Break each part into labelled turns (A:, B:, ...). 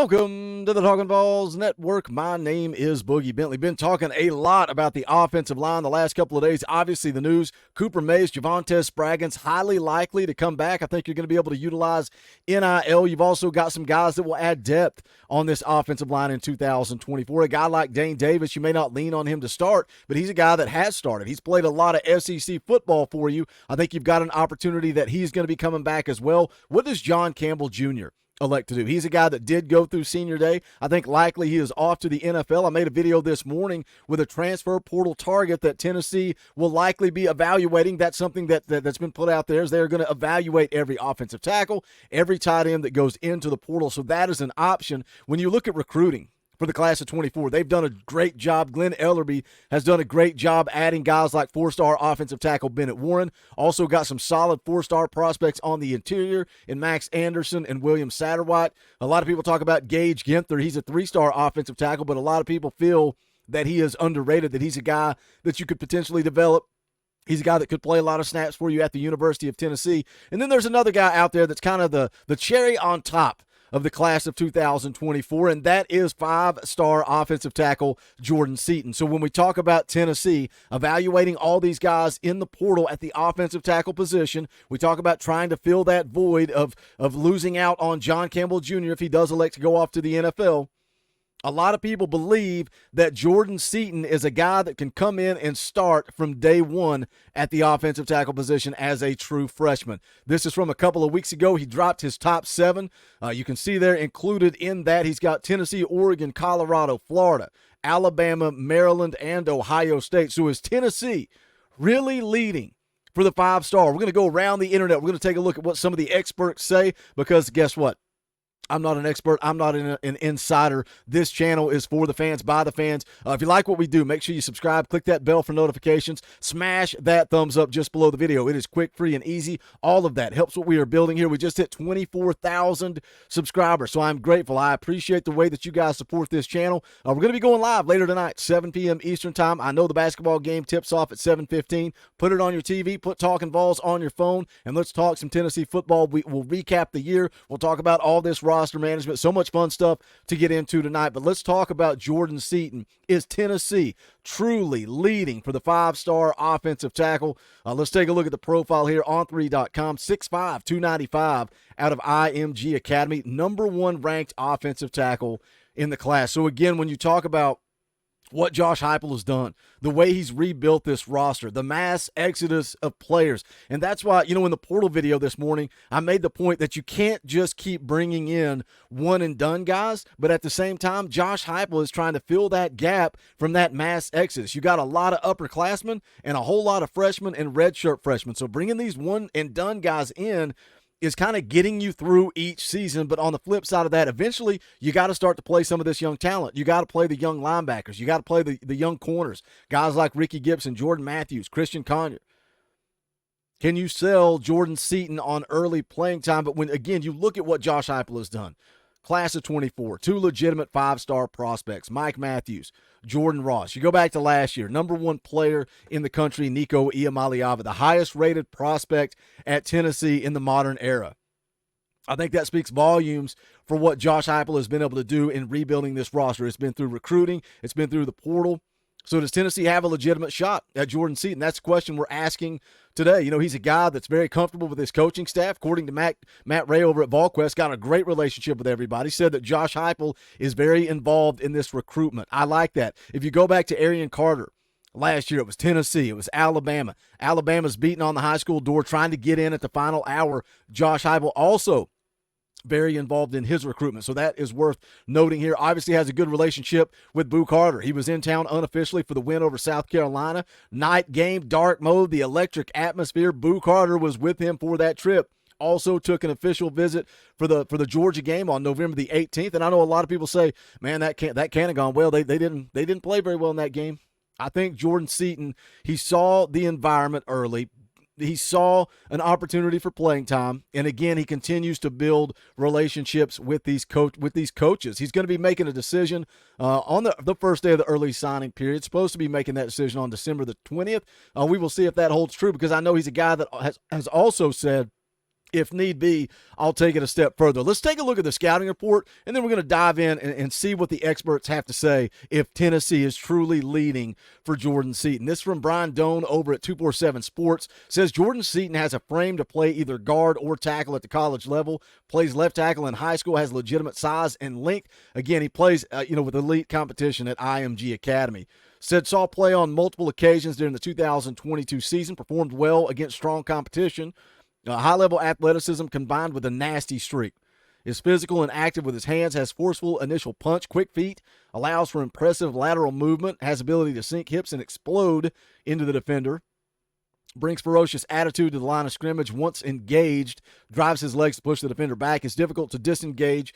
A: Welcome to the Talkin VAWLS Network. My name is Boogie Bentley. Been talking a lot about the offensive line the last couple of days. Obviously, the news, Cooper Mays, Javonte Spraggins, highly likely to come back. I think you're going to be able to utilize NIL. You've also got some guys that will add depth on this offensive line in 2024. A guy like Dane Davis, you may not lean on him to start, but he's a guy that has started. He's played a lot of SEC football for you. I think you've got an opportunity that he's going to be coming back as well. What does John Campbell Jr. elect to do? He's a guy that did go through senior day. I think likely he is off to the NFL. I made a video this morning with a transfer portal target that Tennessee will likely be evaluating. That's something that's been put out there, is they're going to evaluate every offensive tackle, every tight end that goes into the portal. So that is an option. When you look at recruiting for the class of 24, they've done a great job. Glenn Ellerby has done a great job adding guys like four-star offensive tackle Bennett Warren. Also got some solid four-star prospects on the interior in Max Anderson and William Satterwhite. A lot of people talk about Gage Ginther. He's a three-star offensive tackle, but a lot of people feel that he is underrated, that he's a guy that you could potentially develop. He's a guy that could play a lot of snaps for you at the University of Tennessee. And then there's another guy out there that's kind of the cherry on top of the class of 2024, and that is five-star offensive tackle Jordan Seaton. So when we talk about Tennessee evaluating all these guys in the portal at the offensive tackle position, we talk about trying to fill that void of losing out on John Campbell Jr. if he does elect to go off to the NFL. A lot of people believe that Jordan Seaton is a guy that can come in and start from day one at the offensive tackle position as a true freshman. This is from a couple of weeks ago. He dropped his top 7. You can see there included in that he's got Tennessee, Oregon, Colorado, Florida, Alabama, Maryland, and Ohio State. So is Tennessee really leading for the 5-star? We're going to go around the internet. We're going to take a look at what some of the experts say, because guess what? I'm not an expert. I'm not an insider. This channel is for the fans, by the fans. If you like what we do, make sure you subscribe. Click that bell for notifications. Smash that thumbs up just below the video. It is quick, free, and easy. All of that helps what we are building here. We just hit 24,000 subscribers, so I'm grateful. I appreciate the way that you guys support this channel. We're going to be going live later tonight, 7 p.m. Eastern time. I know the basketball game tips off at 7:15. Put it on your TV. Put Talkin VAWLS on your phone, and let's talk some Tennessee football. We'll recap the year. We'll talk about all this roster management. So much fun stuff to get into tonight. But let's talk about Jordan Seaton. Is Tennessee truly leading for the 5-star offensive tackle? Let's take a look at the profile here on 3.com. 6'5", 295 out of IMG Academy. Number 1 ranked offensive tackle in the class. So again, when you talk about what Josh Heupel has done, the way he's rebuilt this roster, the mass exodus of players. And that's why, in the portal video this morning, I made the point that you can't just keep bringing in one-and-done guys, but at the same time, Josh Heupel is trying to fill that gap from that mass exodus. You got a lot of upperclassmen and a whole lot of freshmen and redshirt freshmen. So bringing these one-and-done guys in is kind of getting you through each season. But on the flip side of that, eventually you got to start to play some of this young talent. You got to play the young linebackers. You got to play the young corners, guys like Ricky Gibson, Jordan Matthews, Christian Conyer. Can you sell Jordan Seaton on early playing time? But when, again, you look at what Josh Heupel has done, class of 24, 2 legitimate 5-star prospects, Mike Matthews, Jordan Ross. You go back to last year, number 1 player in the country, Nico Iamaleava, the highest rated prospect at Tennessee in the modern era. I think that speaks volumes for what Josh Heupel has been able to do in rebuilding this roster. It's been through recruiting. It's been through the portal. So does Tennessee have a legitimate shot at Jordan Seaton? That's the question we're asking today. He's a guy that's very comfortable with his coaching staff. According to Matt Ray over at VolQuest, got a great relationship with everybody. Said that Josh Heupel is very involved in this recruitment. I like that. If you go back to Arian Carter, last year it was Tennessee, it was Alabama. Alabama's beating on the high school door, trying to get in at the final hour. Josh Heupel also very involved in his recruitment. So that is worth noting here. Obviously has a good relationship with Boo Carter. He was in town unofficially for the win over South Carolina. Night game, dark mode, the electric atmosphere. Boo Carter was with him for that trip. Also took an official visit for the Georgia game on November the 18th. And I know a lot of people say, man, that can't have gone well. They didn't play very well in that game. I think Jordan Seaton, he saw the environment early. He saw an opportunity for playing time, and again, he continues to build relationships with these coaches. He's going to be making a decision on the first day of the early signing period. Supposed to be making that decision on December the 20th. We will see if that holds true, because I know he's a guy that has also said if need be, I'll take it a step further. Let's take a look at the scouting report, and then we're going to dive in and see what the experts have to say if Tennessee is truly leading for Jordan Seaton. This is from Brian Doan over at 247 Sports. Says Jordan Seaton has a frame to play either guard or tackle at the college level, plays left tackle in high school, has legitimate size and length. Again, he plays with elite competition at IMG Academy. Said saw play on multiple occasions during the 2022 season, performed well against strong competition. High-level athleticism combined with a nasty streak. Is physical and active with his hands, has forceful initial punch, quick feet, allows for impressive lateral movement, has ability to sink hips and explode into the defender. Brings ferocious attitude to the line of scrimmage. Once engaged, drives his legs to push the defender back. Is difficult to disengage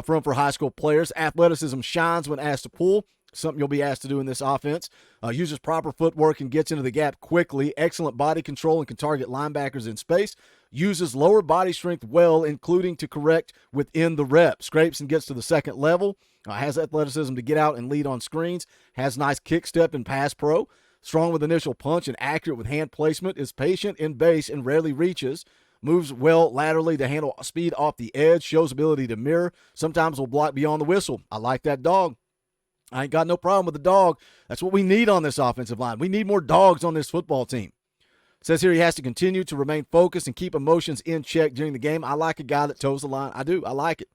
A: from for high school players. Athleticism shines when asked to pull, something you'll be asked to do in this offense. Uses proper footwork and gets into the gap quickly. Excellent body control and can target linebackers in space. Uses lower body strength well, including to correct within the rep. Scrapes and gets to the second level. Has athleticism to get out and lead on screens. Has nice kick step and pass pro. Strong with initial punch and accurate with hand placement. Is patient in base and rarely reaches. Moves well laterally to handle speed off the edge. Shows ability to mirror. Sometimes will block beyond the whistle. I like that dog. I ain't got no problem with the dog. That's what we need on this offensive line. We need more dogs on this football team. Says here he has to continue to remain focused and keep emotions in check during the game. I like a guy that toes the line. I do. I like it.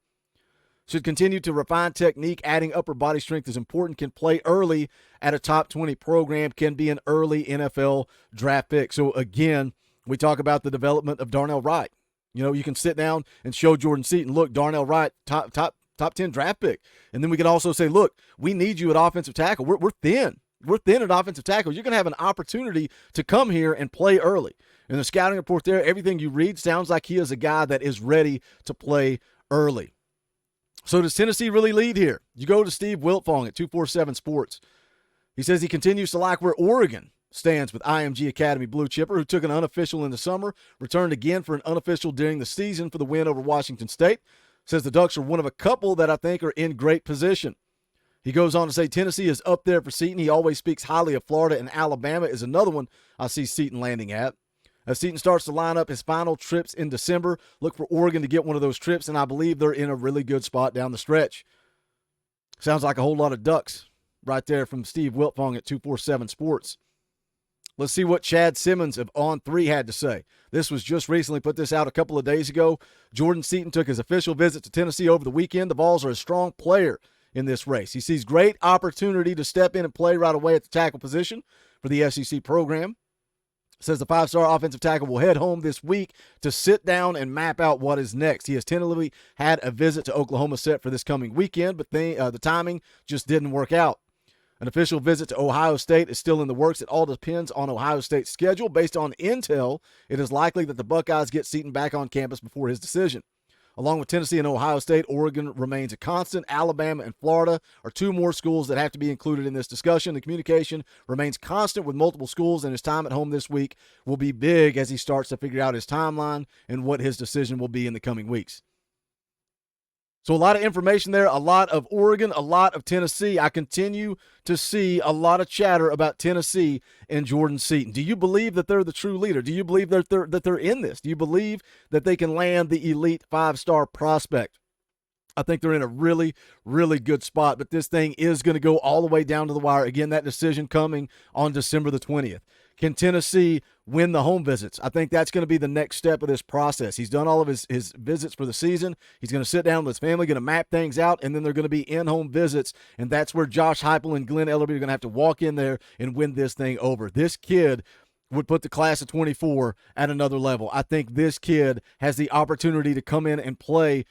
A: Should continue to refine technique. Adding upper body strength is important. Can play early at a top 20 program. Can be an early NFL draft pick. So, again, we talk about the development of Darnell Wright. You know, you can sit down and show Jordan Seaton, look, Darnell Wright, top 10 draft pick. And then we can also say, look, we need you at offensive tackle. We're thin. We're thin at offensive tackle. You're going to have an opportunity to come here and play early. In the scouting report there, everything you read sounds like he is a guy that is ready to play early. So does Tennessee really lead here? You go to Steve Wiltfong at 247 Sports. He says he continues to like where Oregon stands with IMG Academy Blue Chipper, who took an unofficial in the summer, returned again for an unofficial during the season for the win over Washington State. Says the Ducks are one of a couple that I think are in great position. He goes on to say Tennessee is up there for Seaton. He always speaks highly of Florida, and Alabama is another one I see Seaton landing at. As Seaton starts to line up his final trips in December, look for Oregon to get one of those trips, and I believe they're in a really good spot down the stretch. Sounds like a whole lot of Ducks right there from Steve Wiltfong at 247 Sports. Let's see what Chad Simmons of On3 had to say. This was just recently put this out a couple of days ago. Jordan Seaton took his official visit to Tennessee over the weekend. The Vols are a strong player in this race. He sees great opportunity to step in and play right away at the tackle position for the SEC program. Says the five-star offensive tackle will head home this week to sit down and map out what is next. He has tentatively had a visit to Oklahoma set for this coming weekend, but the timing just didn't work out. An official visit to Ohio State is still in the works. It all depends on Ohio State's schedule. Based on intel, it is likely that the Buckeyes get Seaton back on campus before his decision. Along with Tennessee and Ohio State, Oregon remains a constant. Alabama and Florida are two more schools that have to be included in this discussion. The communication remains constant with multiple schools, and his time at home this week will be big as he starts to figure out his timeline and what his decision will be in the coming weeks. So a lot of information there, a lot of Oregon, a lot of Tennessee. I continue to see a lot of chatter about Tennessee and Jordan Seaton. Do you believe that they're the true leader? Do you believe that they're in this? Do you believe that they can land the elite five-star prospect? I think they're in a really, really good spot, but this thing is going to go all the way down to the wire. Again, that decision coming on December the 20th. Can Tennessee win the home visits? I think that's going to be the next step of this process. He's done all of his visits for the season. He's going to sit down with his family, going to map things out, and then they're going to be in-home visits, and that's where Josh Heupel and Glenn Ellerby are going to have to walk in there and win this thing over. This kid would put the class of 24 at another level. I think this kid has the opportunity to come in and play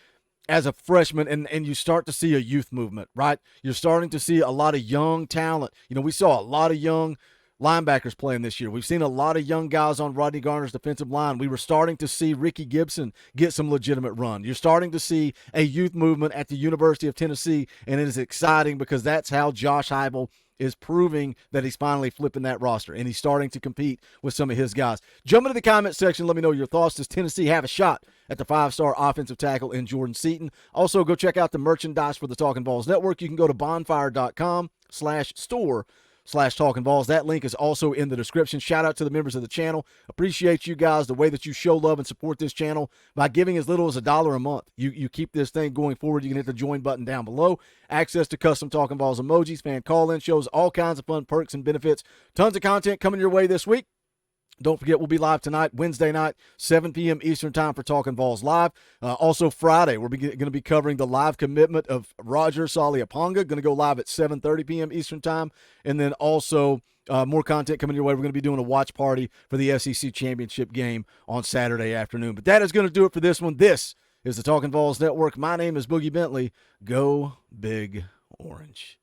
A: as a freshman, and you start to see a youth movement, right? You're starting to see a lot of young talent. You know, we saw a lot of young linebackers playing this year. We've seen a lot of young guys on Rodney Garner's defensive line. We were starting to see Ricky Gibson get some legitimate run. You're starting to see a youth movement at the University of Tennessee, and it is exciting because that's how Josh Heupel is proving that he's finally flipping that roster, and he's starting to compete with some of his guys. Jump into the comment section. Let me know your thoughts. Does Tennessee have a shot at the five-star offensive tackle in Jordan Seaton? Also, go check out the merchandise for the Talkin VAWLS Network. You can go to bonfire.com/store YouTube.com/Talkin VAWLS. That link is also in the description. Shout out to the members of the channel. Appreciate you guys, the way that you show love and support this channel by giving as little as $1 a month. You keep this thing going forward. You can hit the join button down below. Access to custom Talkin VAWLS emojis, fan call-in shows, all kinds of fun perks and benefits. Tons of content coming your way this week. Don't forget, we'll be live tonight, Wednesday night, 7 p.m. Eastern time for Talkin VAWLS Live. Also Friday, we're going to be covering the live commitment of Roger Saliaponga. Going to go live at 7:30 p.m. Eastern time. And then also more content coming your way. We're going to be doing a watch party for the SEC championship game on Saturday afternoon. But that is going to do it for this one. This is the Talkin VAWLS Network. My name is Boogie Bentley. Go Big Orange.